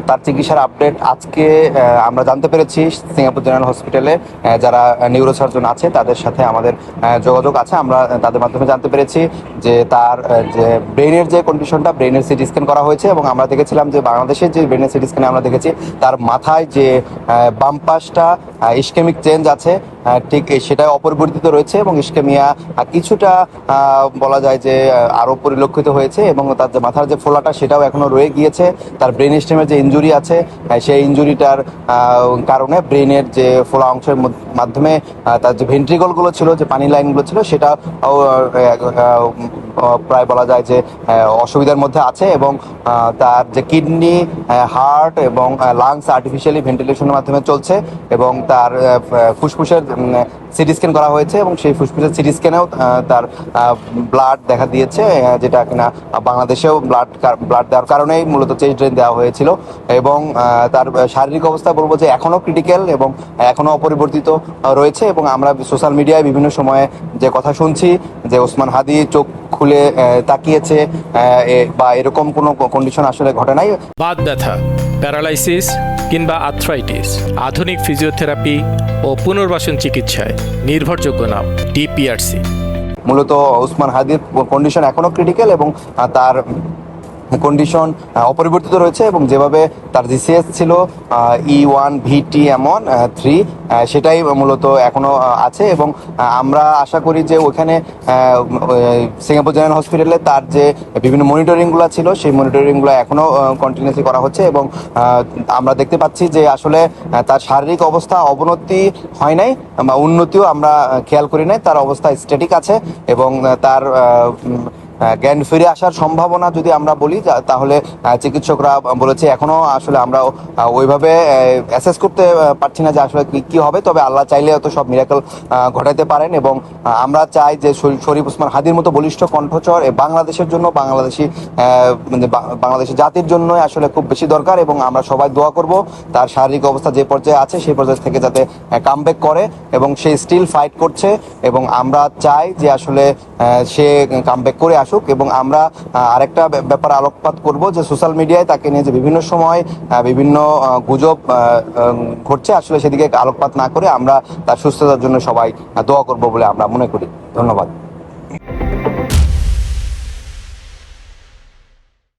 তার চিকিৎসার আপডেট আজকে আমরা জানতে পেরেছি সিঙ্গাপুর জেনারেল হসপিটালে যারা নিউরোসার্জন আছে তাদের সাথে আমাদের যোগাযোগ আছে। আমরা তাদের মাধ্যমে জানতে পেরেছি যে তার যে ব্রেনের যে কন্ডিশনটা, ব্রেনের সিটি স্ক্যান করা হয়েছে এবং আমরা দেখেছিলাম যে বাংলাদেশের যে ব্রেনের সিটি স্ক্যানে আমরা দেখেছি তার মাথায় যে বাম পাশটা ইসকেমিক চেঞ্জ আছে ঠিক সেটা অপরিবর্তিত রয়েছে এবং ইসকেমিয়া কিছুটা বলা যায় যে আরও পরিলক্ষিত হয়েছে এবং তার যে মাথার যে ফোলাটা সেটাও এখনো রয়ে গিয়েছে। তার ব্রেন স্টেমের যে ইনজুরি আছে সেই ইনজুরিটার কারণে ব্রেনের যে ফোলা অংশের মাধ্যমে তার যে ভেন্ট্রিকলগুলো ছিল, যে পানি লাইনগুলো ছিল, সেটা প্রায় বলা যায় যে অসুবিধার মধ্যে আছে এবং তার যে কিডনি, হার্ট এবং লাংস আর্টিফিশিয়ালি ভেন্টিলেশনের মাধ্যমে চলছে এবং তার ফুসফুসের সিটি স্ক্যান করা হয়েছে এবং সেই ফুসফুসের সিটি স্ক্যানেও তার ব্লাড দেখা দিয়েছে, যেটা কিনা বাংলাদেশেও ব্লাড দেওয়ার কারণেই মূলত চেস্ট ড্রেন দেওয়া হয়েছিল এবং তার শারীরিক অবস্থা বলবো যে এখনও ক্রিটিক্যাল এবং এখনও অপরিবর্তিত রয়েছে এবং আমরা সোশ্যাল মিডিয়ায় বিভিন্ন সময়ে যে কথা শুনছি যে ওসমান হাদি চোখ খুলে তাকিয়েছে বা এরকম কোনো কন্ডিশন আসলে ঘটে নাই। বাত ব্যথা, প্যারালাইসিস কিংবা আর্থ্রাইটিস, আধুনিক ফিজিওথেরাপি ও পুনর্বাসন চিকিৎসায় নির্ভরযোগ্য নাম ডিপিআরসি। মূলত ওসমান হাদির কন্ডিশন এখনও ক্রিটিক্যাল এবং তার কন্ডিশন অপরিবর্তিত রয়েছে এবং যেভাবে তার জিসিএস ছিল E1VT-3 সেটাই মূলত এখনও আছে এবং আমরা আশা করি যে ওইখানে সিঙ্গাপুর জেনারেল হসপিটালে তার যে বিভিন্ন মনিটরিংগুলো ছিল সেই মনিটরিংগুলো এখনও কন্টিনিউসলি করা হচ্ছে এবং আমরা দেখতে পাচ্ছি যে আসলে তার শারীরিক অবস্থা অবনতি হয় নাই বা উন্নতিও আমরা খেয়াল করি নাই। তার অবস্থা স্ট্যাটিক আছে এবং তার জ্ঞান ফিরে আসার সম্ভাবনা যদি আমরা বলি তাহলে চিকিৎসকরা বলেছে এখনো আসলে আমরা ওইভাবে অ্যাসেস করতে পারছি না যে আসলে কি হবে, তবে আল্লাহ চাইলে তো সব মিরাকল ঘটাইতে পারেন এবং আমরা চাই যে শরীফ ওসমান হাদির মতো বলিষ্ঠ কণ্ঠস্বর বাংলাদেশের জন্য, বাংলাদেশের জাতির জন্য আসলে খুব বেশি দরকার এবং আমরা সবাই দোয়া করব তার শারীরিক অবস্থা যে পর্যায়ে আছে সেই পর্যায়ে থেকে যাতে কামব্যাক করে এবং সে স্টিল ফাইট করছে এবং আমরা চাই যে আসলে সে কামব্যাক করে আসুক। এবং আমরা আরেকটা ব্যাপার আলোকপাত করব যে সোশ্যাল মিডিয়ায় তাকে নিয়ে যে বিভিন্ন সময় বিভিন্ন গুজব ঘটছে, আসলে সেদিকে আলোকপাত না করে আমরা তার সুস্থতার জন্য সবাই দোয়া করব বলে আমরা মনে করি। ধন্যবাদ।